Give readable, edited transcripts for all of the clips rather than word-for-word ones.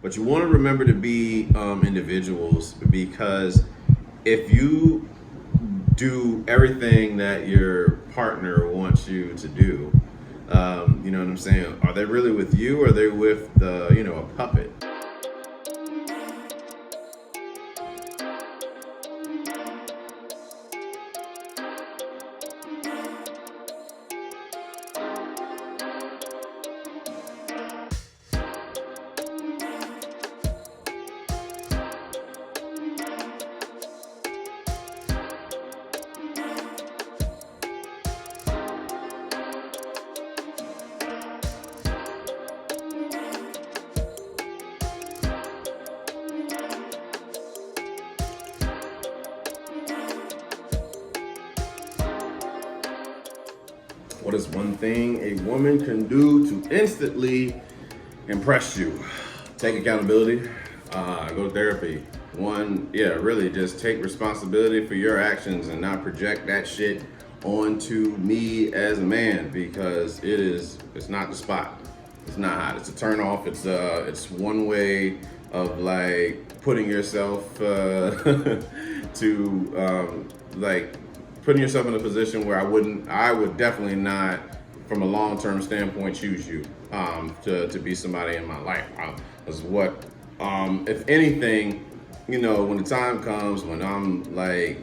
But you want to remember to be individuals, because if you do everything that your partner wants you to do, you know what I'm saying? Are they really with you, or are they with a puppet? What is one thing a woman can do to instantly impress you? Take accountability, go to therapy. One, yeah, really just take responsibility for your actions and not project that shit onto me as a man, because it's not the spot. It's not hot. It's a turn off. It's one way of like putting yourself to like putting yourself in a position where I would definitely not, from a long-term standpoint, choose you to be somebody in my life. Is what, if anything, when the time comes when I'm like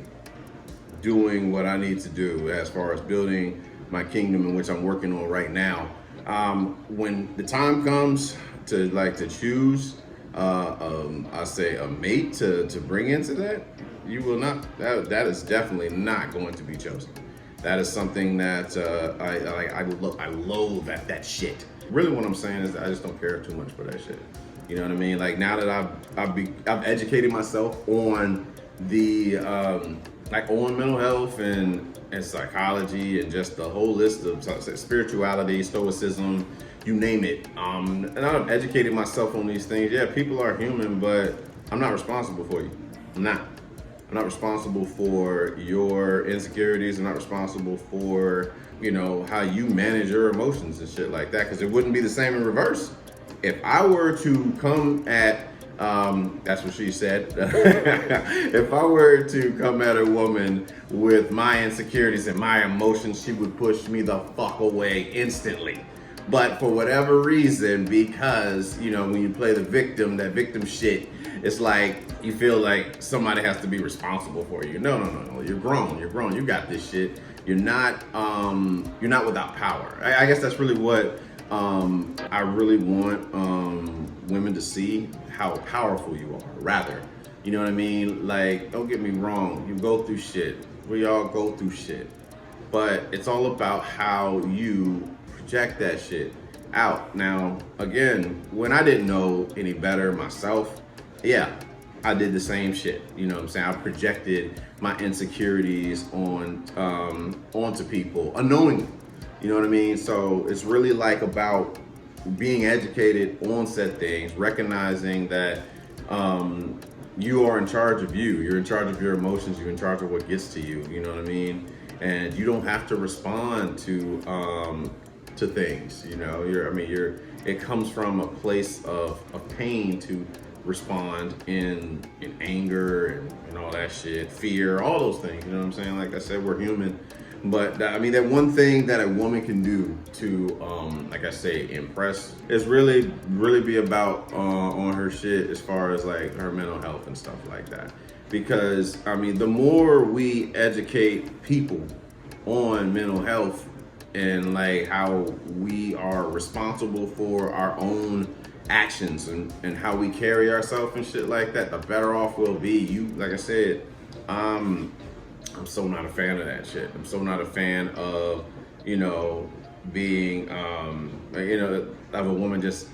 doing what I need to do as far as building my kingdom, in which I'm working on right now. When the time comes to choose, I say a mate to bring into that, you will not. That is definitely not going to be chosen. That is something that I loathe that shit. Really, what I'm saying is I just don't care too much for that shit. You know what I mean? Like, now that I've educated myself on the on mental health and psychology, and just the whole list of spirituality, stoicism, you name it. And I've educated myself on these things. Yeah, people are human, but I'm not responsible for you. I'm not. I'm not responsible for your insecurities. I'm not responsible for, how you manage your emotions and shit like that, because it wouldn't be the same in reverse. If I were to come at, that's what she said. If I were to come at a woman with my insecurities and my emotions, she would push me the fuck away instantly. But for whatever reason, because, when you play the victim, that victim shit, it's like you feel like somebody has to be responsible for you. No. You're grown. You got this shit. You're not without power. I guess that's really what I really want women to see, how powerful you are, rather. You know what I mean? Like, don't get me wrong. You go through shit. We all go through shit. But it's all about how you project that shit out. Now, again, when I didn't know any better myself, yeah, I did the same shit. You know what I'm saying? I projected my insecurities onto people unknowingly. You know what I mean? So it's really like about being educated on said things, recognizing that you are in charge of you. You're in charge of your emotions. You're in charge of what gets to you. You know what I mean? And you don't have to respond to things. It comes from a place of pain to respond in anger and all that shit, fear, all those things. You know what I'm saying? Like I said, we're human. But that one thing that a woman can do to, like I say, impress, is really be about on her shit, as far as like her mental health and stuff like that. Because the more we educate people on mental health and like how we are responsible for our own actions and how we carry ourselves and shit like that, the better off we'll be. Like I said, I'm so not a fan of that shit. I'm so not a fan of, being, of a woman just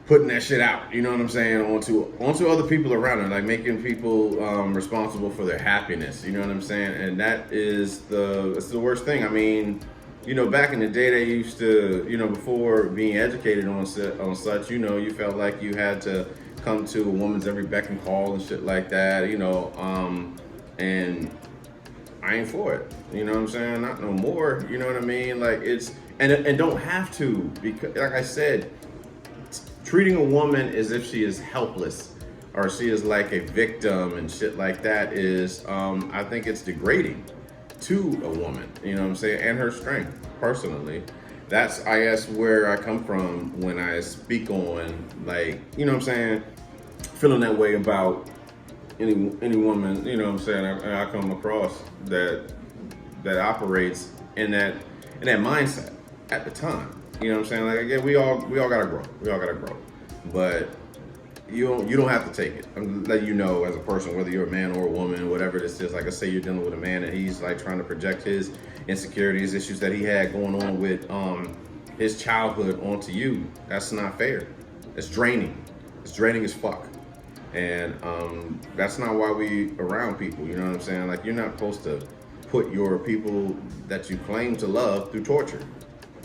putting that shit out, you know what I'm saying, onto other people around her, like making people responsible for their happiness, you know what I'm saying? And that is it's the worst thing. Back in the day, they used to, before being educated on such, you felt like you had to come to a woman's every beck and call and shit like that, and I ain't for it. You know what I'm saying? Not no more. You know what I mean? Like, it's, and don't have to, because like I said, treating a woman as if she is helpless or she is like a victim and shit like that is, I think it's degrading to a woman, you know what I'm saying, and her strength, personally. That's, I guess, where I come from when I speak on, like, you know what I'm saying, feeling that way about any woman, you know what I'm saying, I come across that operates in that mindset at the time. You know what I'm saying? Like, again, we all gotta grow. We all gotta grow. But you don't have to take it. I'm letting you know as a person, whether you're a man or a woman, whatever this is. Like I say, you're dealing with a man and he's like trying to project his insecurities, issues that he had going on with his childhood onto you. That's not fair. It's draining. It's draining as fuck. And that's not why we around people. You know what I'm saying? Like, you're not supposed to put your people that you claim to love through torture.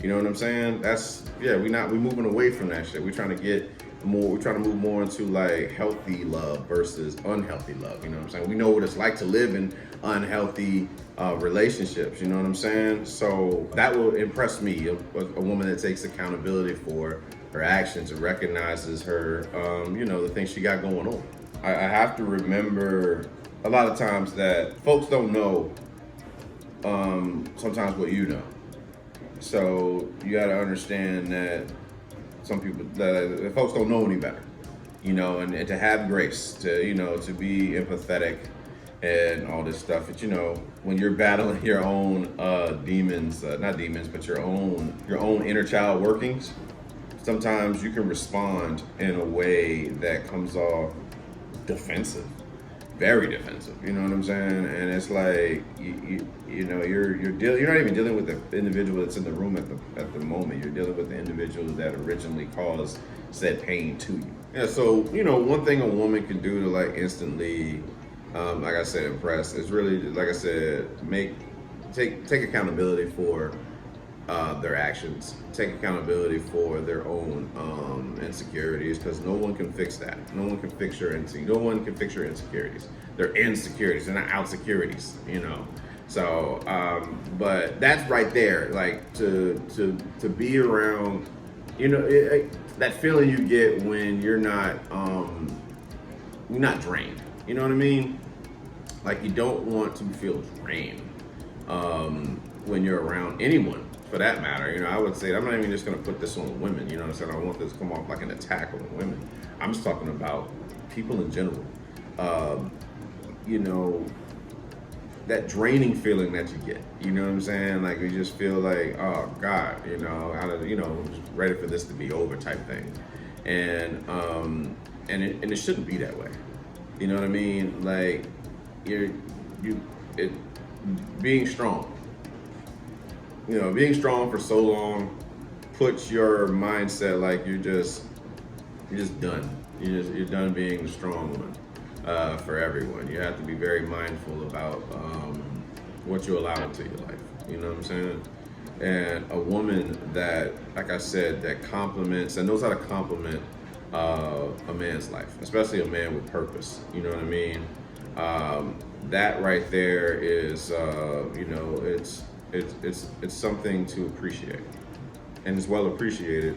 You know what I'm saying? That's, yeah, we moving away from that shit. We're trying to move more into like healthy love versus unhealthy love. You know what I'm saying? We know what it's like to live in unhealthy relationships. You know what I'm saying? So that will impress me, a woman that takes accountability for her actions and recognizes her, the things she got going on. I have to remember a lot of times that folks don't know sometimes what you know. So you got to understand that some people, that folks don't know any better, and to have grace, to be empathetic and all this stuff. But, when you're battling your own demons, not demons, but your own inner child workings, sometimes you can respond in a way that comes off defensive, very defensive. You know what I'm saying? And it's like you're not even dealing with the individual that's in the room at the moment. You're dealing with the individual that originally caused said pain to you. Yeah. So one thing a woman can do to like instantly, like I said, impress is really, like I said, take accountability for their actions, take accountability for their own insecurities, because no one can fix that. No one can fix your insecurities. They're insecurities, they're not outsecurities, So, but that's right there, like to be around, that feeling you get when you're not drained. You know what I mean? Like, you don't want to feel drained when you're around anyone, for that matter. I would say, I'm not even just going to put this on women, you know what I'm saying? I don't want this to come off like an attack on women. I'm just talking about people in general. That draining feeling that you get, you know what I'm saying? Like, you just feel like, oh God, just ready for this to be over type thing. And it shouldn't be that way. You know what I mean? Like, being strong. Being strong for so long puts your mindset like you're just done. You're done being the strong one for everyone. You have to be very mindful about what you allow into your life. You know what I'm saying? And a woman that, like I said, that compliments and knows how to compliment a man's life, especially a man with purpose. You know what I mean? That right there is, it's something to appreciate, and it's well appreciated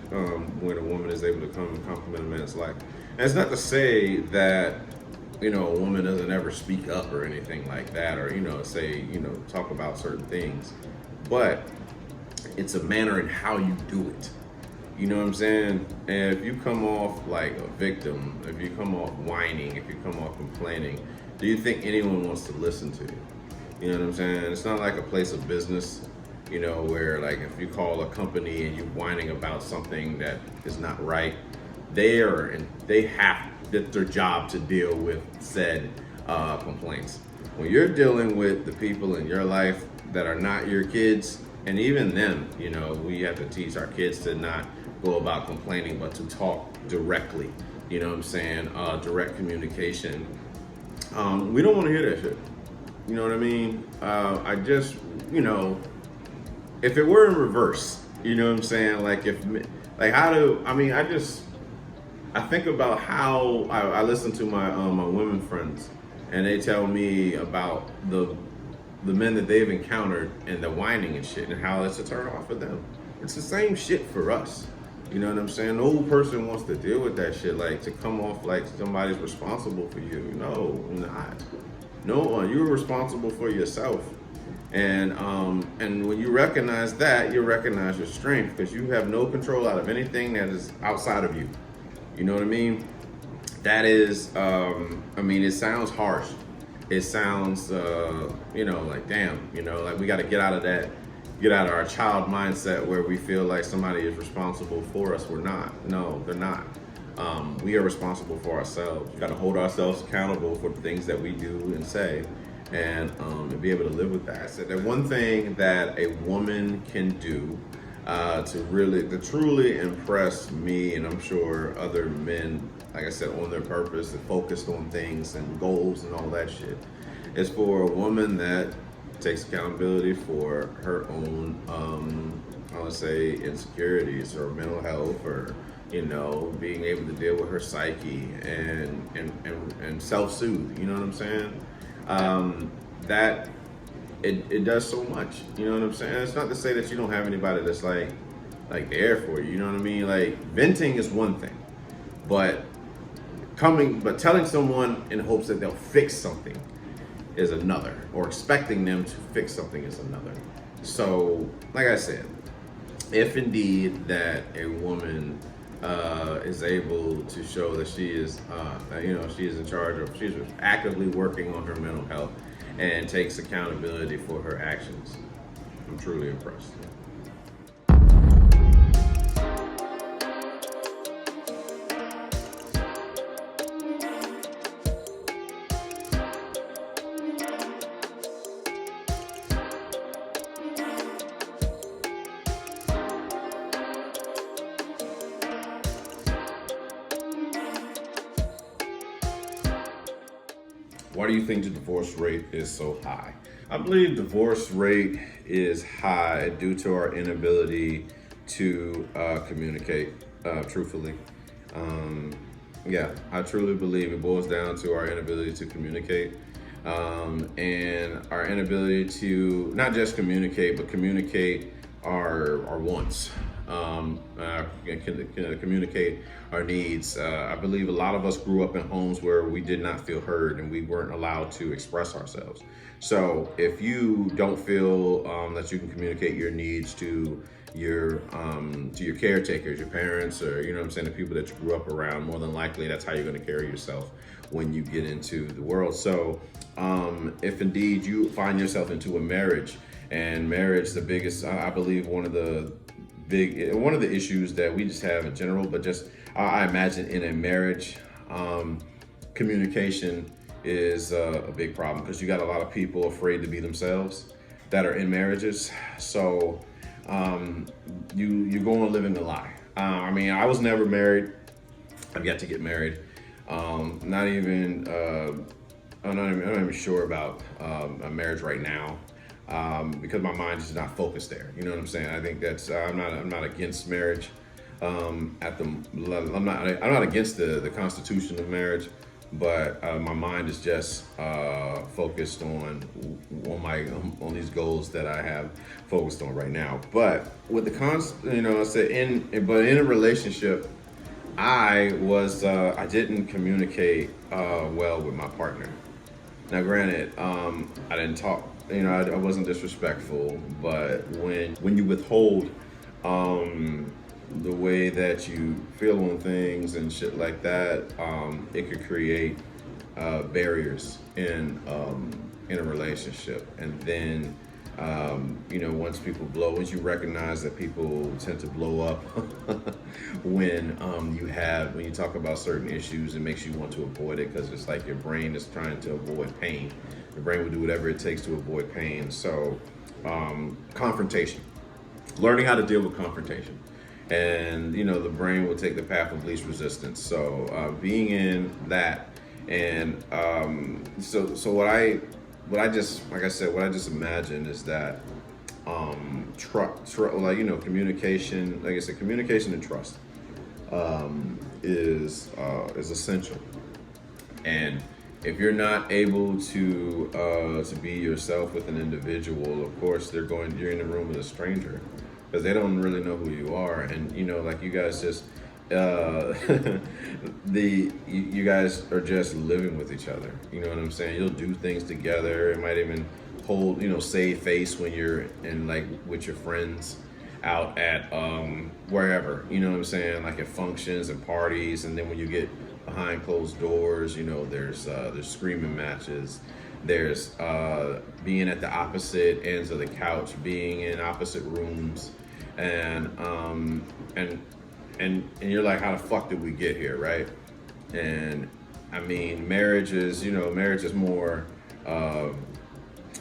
when a woman is able to come and compliment a man's life. And it's not to say that a woman doesn't ever speak up or anything like that, or talk about certain things, but it's a manner in how you do it. You know what I'm saying? And if you come off like a victim, if you come off whining, if you come off complaining, do you think anyone wants to listen to you? You know what I'm saying? It's not like a place of business, where like if you call a company and you're whining about something that is not right, they have their job to deal with said complaints. When you're dealing with the people in your life that are not your kids, and even them, we have to teach our kids to not go about complaining, but to talk directly. You know what I'm saying? Direct communication. We don't want to hear that shit. You know what I mean? I just, if it were in reverse, you know what I'm saying? I think about how I listen to my women friends, and they tell me about the men that they've encountered and the whining and shit, and how it's a turn off for them. It's the same shit for us. You know what I'm saying? No person wants to deal with that shit. Like to come off like somebody's responsible for you. No, you're not. No one. You're responsible for yourself. And when you recognize that, you recognize your strength because you have no control out of anything that is outside of you. You know what I mean? That is, I mean, it sounds harsh. It sounds, like damn, like we got to get out of our child mindset where we feel like somebody is responsible for us. We're not. No, they're not. We are responsible for ourselves. We got to hold ourselves accountable for the things that we do and say, and be able to live with that. So the one thing that a woman can do to truly impress me, and I'm sure other men, like I said, on their purpose and focused on things and goals and all that shit, is for a woman that takes accountability for her own, I would say, insecurities or mental health, or being able to deal with her psyche and self-soothe. You know what I'm saying? That it does so much. You know what I'm saying? It's not to say that you don't have anybody that's like there for you. You know what I mean? Like venting is one thing, but telling someone in hopes that they'll fix something is another, or expecting them to fix something is another. So, like I said, if indeed that a woman is able to show that she is, she is in charge of, she's actively working on her mental health and takes accountability for her actions, I'm truly impressed. Why do you think the divorce rate is so high? I believe divorce rate is high due to our inability to communicate truthfully. I truly believe it boils down to our inability to communicate, and our inability to not just communicate, but communicate our wants, communicate our needs. I believe a lot of us grew up in homes where we did not feel heard and we weren't allowed to express ourselves. So if you don't feel that you can communicate your needs to your caretakers, your parents, or the people that you grew up around, more than likely that's how you're going to carry yourself when you get into the world. So if indeed you find yourself into a marriage, and marriage, the biggest, I believe, one of the issues that we just have in general, but just I imagine in a marriage, communication is a big problem, because you got a lot of people afraid to be themselves that are in marriages. So you go on living a lie. I was never married. I've yet to get married. I'm not even sure about a marriage right now. Because my mind is not focused there. You know what I'm saying? I think that's I'm not against marriage. I'm not against the constitution of marriage, but my mind is just focused on these goals that I have focused on right now. But with in a relationship, I didn't communicate well with my partner. Now, granted, I didn't talk. I wasn't disrespectful, but when you withhold the way that you feel on things and shit like that, it could create barriers in a relationship. And then once you recognize that people tend to blow up when you talk about certain issues, it makes you want to avoid it, because it's like your brain is trying to avoid pain. Your brain will do whatever it takes to avoid pain. So confrontation, learning how to deal with confrontation, and the brain will take the path of least resistance. So being in that, and so what I just imagine is that communication, like I said, communication and trust is essential. And if you're not able to be yourself with an individual, of course you're in a room with a stranger, because they don't really know who you are. And like you guys just you guys are just living with each other. You know what I'm saying? You'll do things together. It might even hold, save face when you're in, like, with your friends out at wherever, you know what I'm saying, like at functions and parties. And then when you get behind closed doors, there's screaming matches, there's being at the opposite ends of the couch, being in opposite rooms, and you're like, how the fuck did we get here, right? And I mean, marriage is more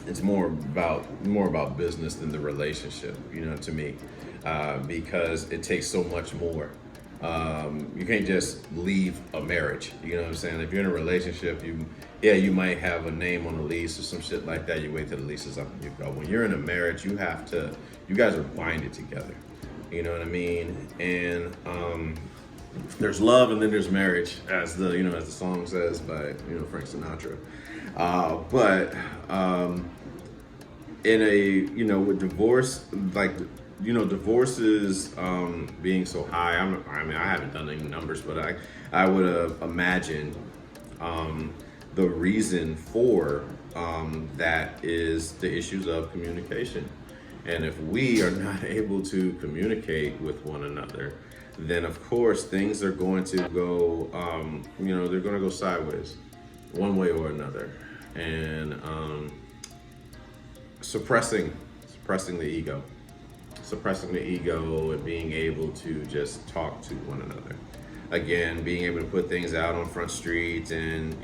it's more about business than the relationship, to me, because it takes so much more. You can't just leave a marriage. You know what I'm saying? If you're in a relationship, you might have a name on the lease or some shit like that. You wait till the lease is up and you go. When you're in a marriage, you guys are binded together. You know what I mean? And there's love and then there's marriage, as the song says by Frank Sinatra. But in a with divorce, like divorces being so high. I haven't done any numbers, but I would imagine the reason for that is the issues of communication. And if we are not able to communicate with one another, then of course things are going to go, they're going to go sideways, one way or another. And suppressing the ego and being able to just talk to one another. Again, being able to put things out on Front Street and,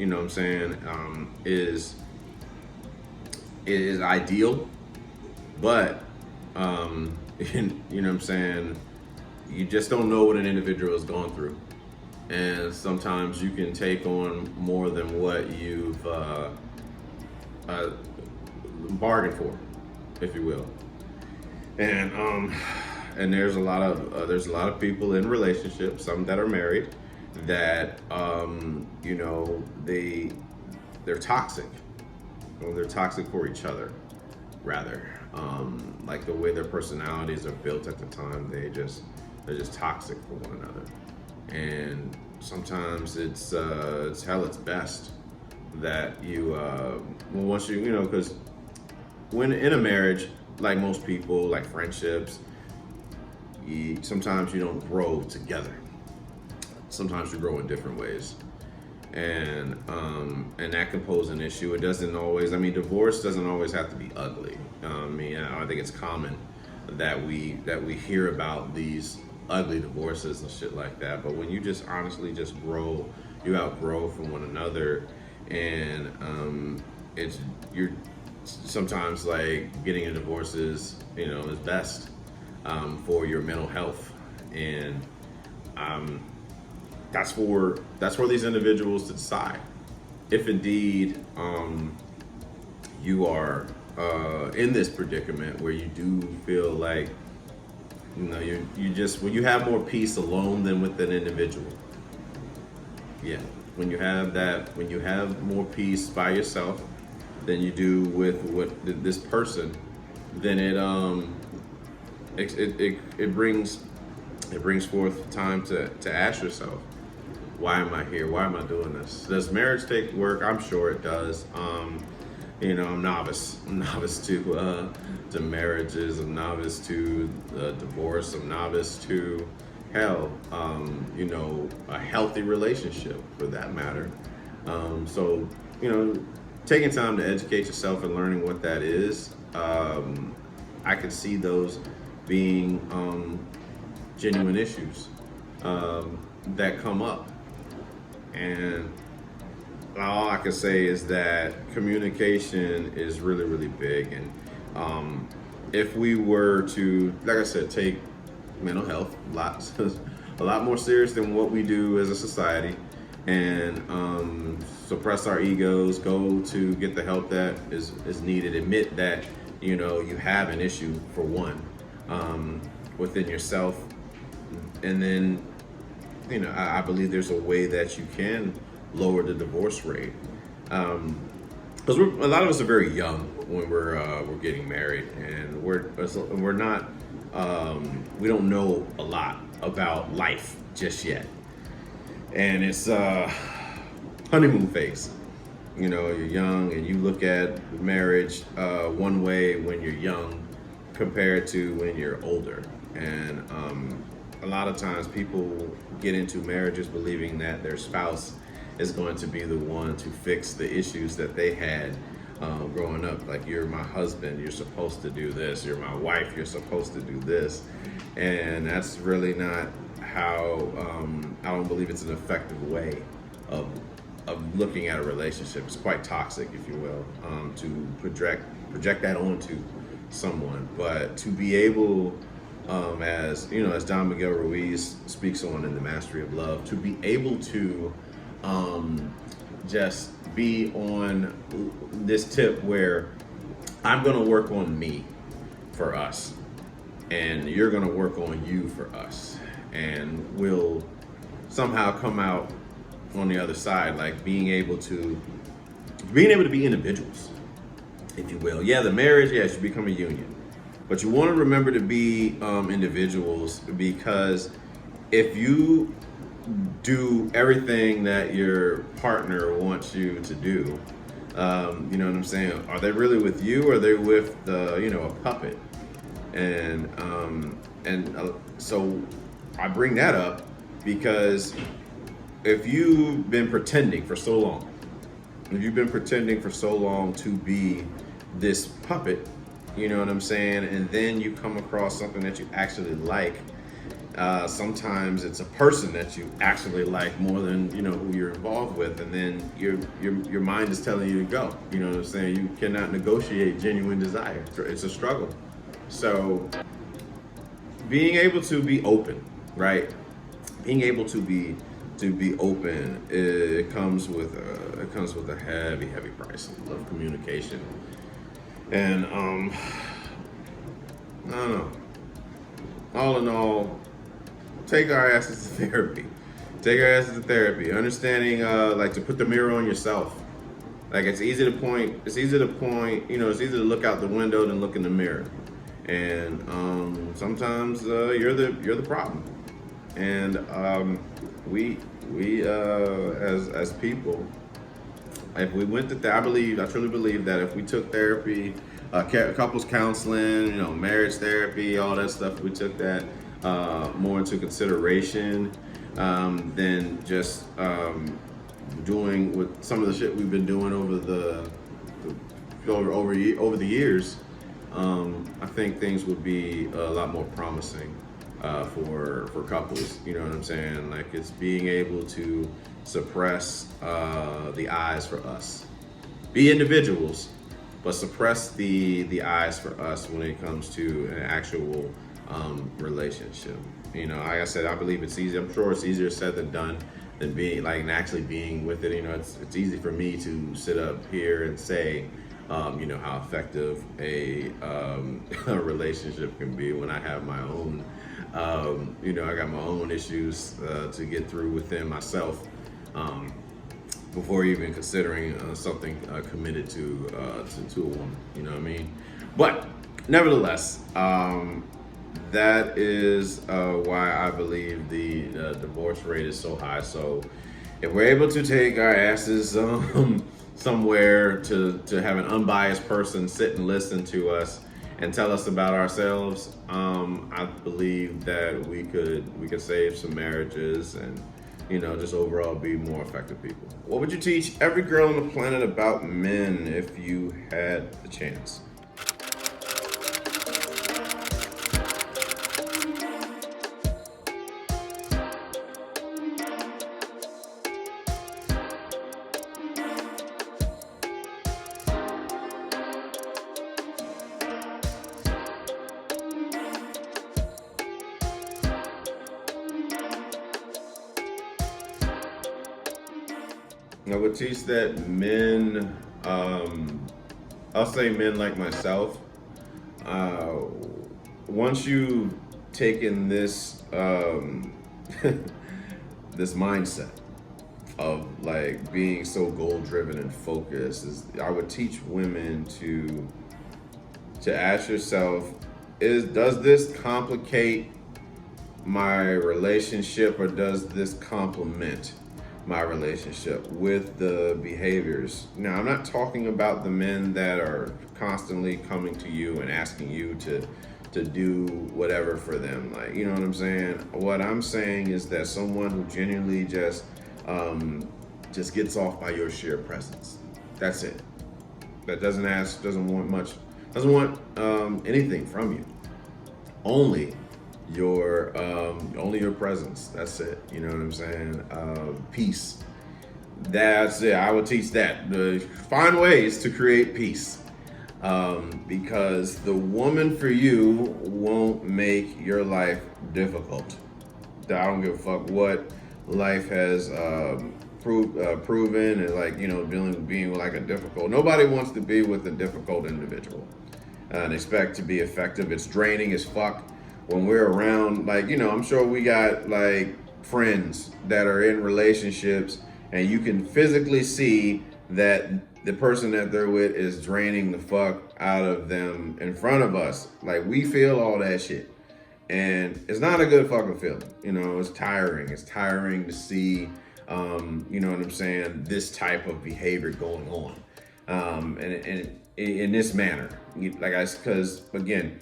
is ideal, but you just don't know what an individual has gone through. And sometimes you can take on more than what you've bargained for, if you will. And there's a lot of people in relationships, some that are married, that they're toxic. Well, they're toxic for each other, rather. Like the way their personalities are built at the time, they're just toxic for one another. And sometimes it's hell, it's best that you once because when in a marriage, like most people, like friendships, sometimes you don't grow together. Sometimes you grow in different ways, and that can pose an issue. It doesn't always. I mean, divorce doesn't always have to be ugly. I think it's common that we hear about these ugly divorces and shit like that. But when you just honestly just grow, you outgrow from one another, and you're sometimes like getting a divorce is best for your mental health, and that's for these individuals to decide if indeed you are in this predicament where you do feel like you just when you have more peace alone than with an individual. Yeah, when you have more peace by yourself than you do with this person, then it brings forth time to ask yourself, why am I here? Why am I doing this? Does marriage take work? I'm sure it does. I'm novice to marriages. I'm novice to divorce. I'm novice to hell, a healthy relationship for that matter. So taking time to educate yourself and learning what that is, I could see those being genuine issues that come up. And all I can say is that communication is really, really big. And if we were to, like I said, take mental health a lot more serious than what we do as a society, and suppress our egos, go to get the help that is needed, admit that you have an issue, for one, within yourself, and then I believe there's a way that you can lower the divorce rate, because a lot of us are very young when we're getting married, and we're not we don't know a lot about life just yet, and it's honeymoon phase. You know, you're young and you look at marriage one way when you're young compared to when you're older. And a lot of times people get into marriages believing that their spouse is going to be the one to fix the issues that they had growing up. Like, you're my husband, you're supposed to do this. You're my wife, you're supposed to do this. And that's really not how, I don't believe it's an effective way of looking at a relationship. It's quite toxic, if you will, to project that onto someone. But to be able, as you know, as Don Miguel Ruiz speaks on in The Mastery of Love, to be able to just be on this tip where I'm going to work on me for us, and you're going to work on you for us, and we'll somehow come out on the other side, like being able to be individuals, if you will. Yeah, the marriage, yeah, should become a union, but you want to remember to be individuals, because if you do everything that your partner wants you to do, you know what I'm saying? Are they really with you, or are they with a puppet? And so I bring that up because if you've been pretending for so long, to be this puppet, you know what I'm saying, and then you come across something that you actually like, sometimes it's a person that you actually like more than who you're involved with, and then your mind is telling you to go. You know what I'm saying? You cannot negotiate genuine desire. It's a struggle. So being able to be open, right? Being able to be open, it comes with a heavy price of communication. And I don't know. All in all, take our asses to therapy. Understanding, like, to put the mirror on yourself. Like, it's easy to point. It's easy to look out the window than look in the mirror. And sometimes you're the problem. And we as people, if we went to I truly believe that if we took therapy, couples counseling, marriage therapy, all that stuff, we took that more into consideration than just doing with some of the shit we've been doing over the years. I think things would be a lot more promising for couples. You know what I'm saying? Like, it's being able to suppress the eyes for us. Be individuals, but suppress the eyes for us when it comes to an actual relationship. Like I said, I believe it's easy. I'm sure it's easier said than done, than being and actually being with it. It's easy for me to sit up here and say, how effective a relationship can be when I have my own, I got my own issues to get through within myself before even considering something committed to a woman. You know what I mean? But nevertheless, that is why I believe the divorce rate is so high. So if we're able to take our asses somewhere to have an unbiased person sit and listen to us and tell us about ourselves, I believe that we could save some marriages and just overall be more effective people. What would you teach every girl on the planet about men if you had the chance? I would teach that men, I'll say men like myself, once you've taken this this mindset of like being so goal driven and focused, I would teach women to ask yourself, does this complicate my relationship, or does this complement my relationship with the behaviors? Now, I'm not talking about the men that are constantly coming to you and asking you to do whatever for them. Like, you know what I'm saying? What I'm saying is that someone who genuinely just gets off by your sheer presence. That's it. That doesn't ask, doesn't want much, doesn't want anything from you. Only your presence. That's it. You know what I'm saying? Peace. That's it. I would teach that. Find ways to create peace. Because the woman for you won't make your life difficult. I don't give a fuck what life has proven, and like, you know, being like a difficult. Nobody wants to be with a difficult individual and expect to be effective. It's draining as fuck when we're around. Like, you know, I'm sure we got like friends that are in relationships, and you can physically see that the person that they're with is draining the fuck out of them in front of us. Like, we feel all that shit. And it's not a good fucking feeling. You know, it's tiring. It's tiring to see, you know what I'm saying, this type of behavior going on. And in this manner. Because, again,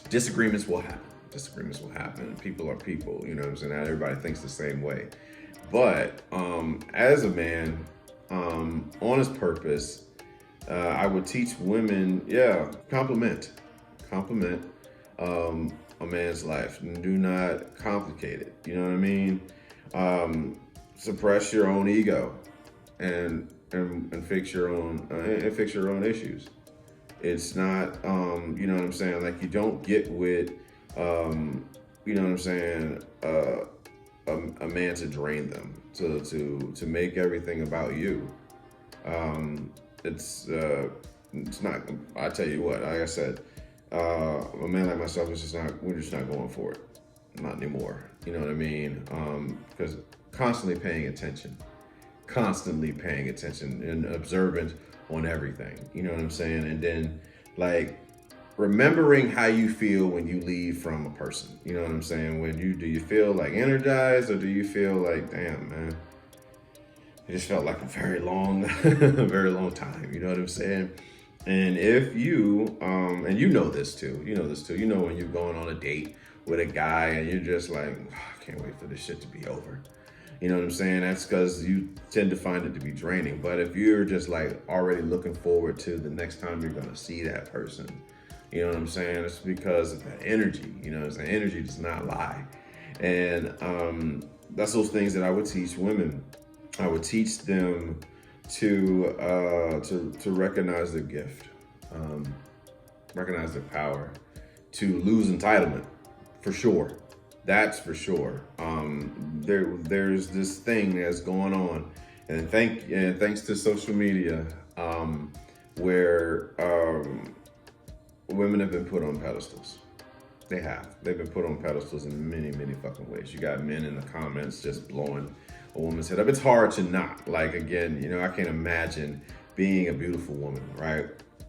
disagreements will happen. Disagreements will happen. People are people, you know what I'm saying? Not everybody thinks the same way. But as a man, on his purpose, I would teach women, compliment a man's life. Do not complicate it. You know what I mean? Suppress your own ego and fix your own issues. It's not, you know what I'm saying? Like, you don't get with, you know what I'm saying? A man to drain them, to make everything about you. It's not. I tell you what. Like I said, a man like myself is just not. We're just not going for it. Not anymore. You know what I mean? Because constantly paying attention and observant on everything. You know what I'm saying? And then, like, remembering how you feel when you leave from a person. You know what I'm saying? Do you feel like energized, or do you feel like, damn, man, it just felt like a very long time. You know what I'm saying? And if you, and you know this too, you know when you're going on a date with a guy and you're just like, I can't wait for this shit to be over. You know what I'm saying? That's because you tend to find it to be draining. But if you're just like already looking forward to the next time you're gonna see that person, you know what I'm saying? It's because of that energy. You know what I'm saying? Energy does not lie. And that's those things that I would teach women. I would teach them to recognize their gift, recognize their power, to lose entitlement, for sure. That's for sure. There's this thing that's going on, and thanks to social media, where women have been put on pedestals. They've been put on pedestals in many, many fucking ways. You got men in the comments just blowing a woman's head up. It's hard to not. Like, again, you know, I can't imagine being a beautiful woman, right?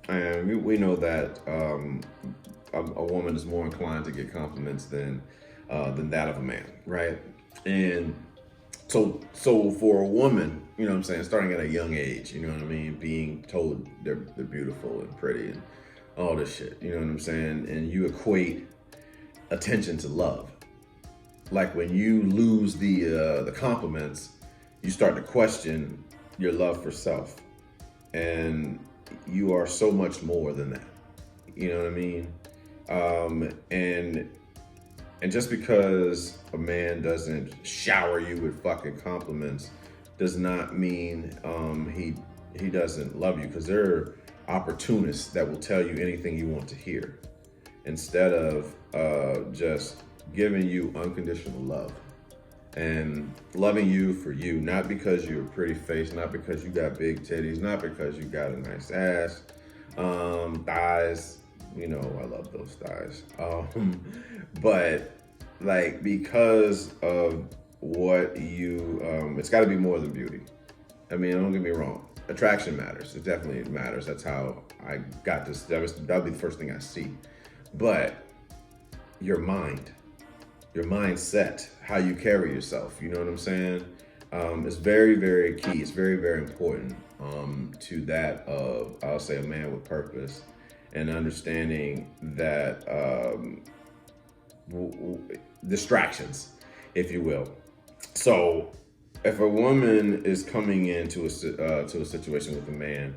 And we know that a woman is more inclined to get compliments than that of a man, right? And so for a woman, you know what I'm saying, starting at a young age, you know what I mean, being told they're beautiful and pretty and all this shit, you know what I'm saying, and you equate attention to love. Like, when you lose the compliments, you start to question your love for self, and you are so much more than that. You know what I mean? And just because a man doesn't shower you with fucking compliments does not mean he doesn't love you, because there are opportunists that will tell you anything you want to hear instead of just giving you unconditional love and loving you for you, not because you're a pretty face, not because you got big titties, not because you got a nice ass, thighs. You know, I love those thighs. But like, because of what you, it's got to be more than beauty. I mean, don't get me wrong. Attraction matters. It definitely matters. That's how I got this. That'll be the first thing I see. But your mindset, how you carry yourself. You know what I'm saying? It's very, very key. It's very, very important to that of, I'll say, a man with purpose, and understanding that distractions, if you will. So, if a woman is coming into to a situation with a man,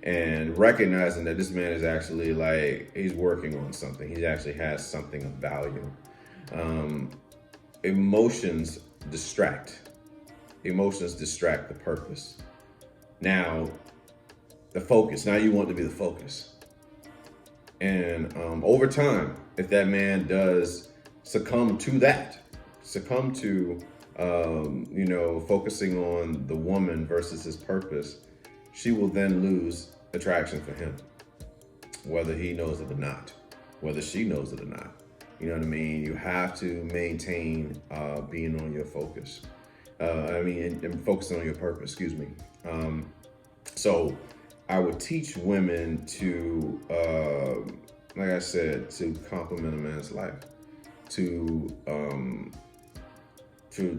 and recognizing that this man is actually like, he's working on something, he actually has something of value. Emotions distract. Emotions distract the purpose. Now, the focus. Now you want to be the focus. And over time, if that man does succumb to that, succumb to focusing on the woman versus his purpose, she will then lose attraction for him, whether he knows it or not, whether she knows it or not. You know what I mean? You have to maintain being on your focus. And focusing on your purpose, excuse me. So I would teach women to, like I said, to compliment a man's life, to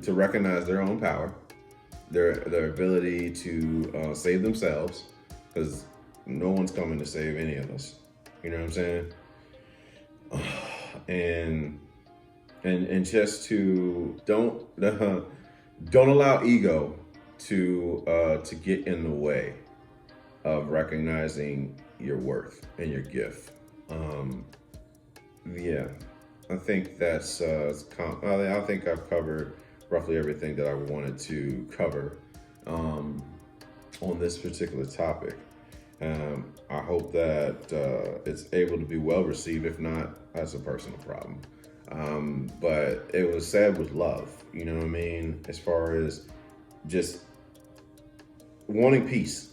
recognize their own power, their ability to save themselves, because no one's coming to save any of us. You know what I'm saying? And just to don't allow ego to get in the way of recognizing your worth and your gift. I think that's I think I've covered roughly everything that I wanted to cover on this particular topic. I hope that it's able to be well received. If not, that's a personal problem. But it was said with love, you know what I mean? As far as just wanting peace.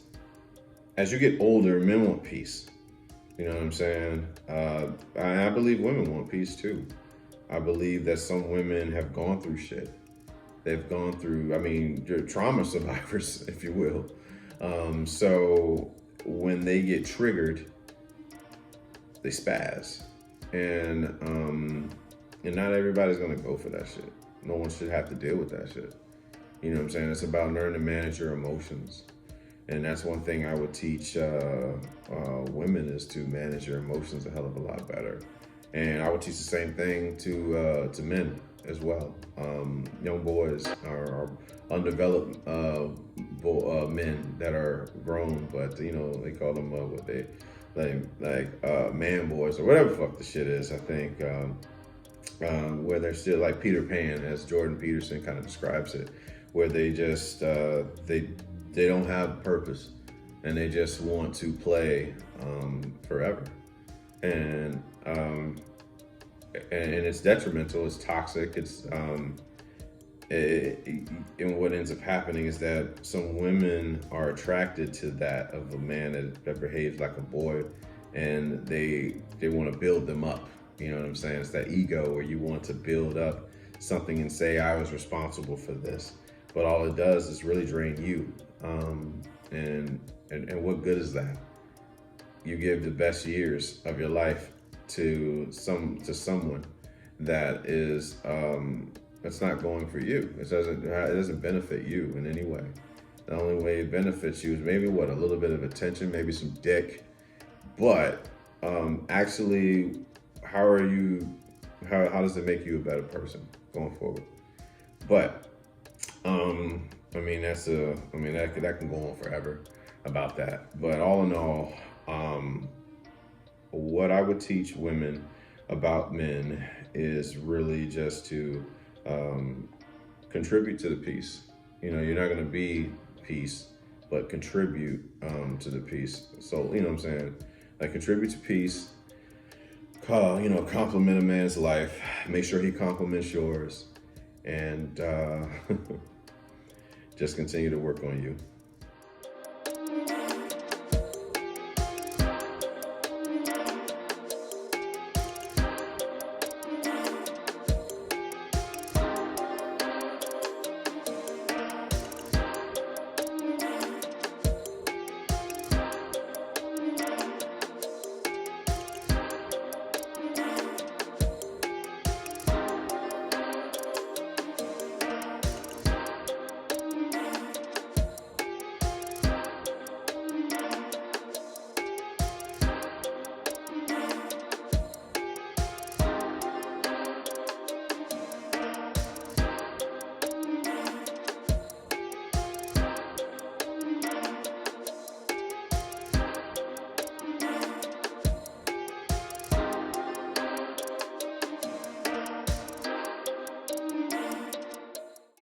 As you get older, men want peace. You know what I'm saying? I believe women want peace too. I believe that some women have gone through shit. They've gone through, trauma survivors, if you will. So when they get triggered, they spaz. And not everybody's gonna go for that shit. No one should have to deal with that shit. You know what I'm saying? It's about learning to manage your emotions. And that's one thing I would teach women, is to manage your emotions a hell of a lot better. And I would teach the same thing to men as well. Young boys are undeveloped men that are grown, but they call them what they man boys or whatever the fuck the shit is. I think where they're still like Peter Pan, as Jordan Peterson kind of describes it, where they just they don't have purpose and they just want to play forever, and it's detrimental. It's toxic. It's and what ends up happening is that some women are attracted to that of a man that behaves like a boy, and they want to build them up. You know what I'm saying? It's that ego where you want to build up something and say, I was responsible for this. But all it does is really drain you. And what good is that? You give the best years of your life to someone that is that's not going for you. It doesn't benefit you in any way. The only way it benefits you is maybe a little bit of attention, maybe some dick. But actually, how does it make you a better person going forward? But that can go on forever about that. But all in all, what I would teach women about men is really just to contribute to the peace. You're not going to be peace, but contribute to the peace. So, you know what I'm saying? Like, contribute to peace. Compliment a man's life. Make sure he compliments yours. And just continue to work on you.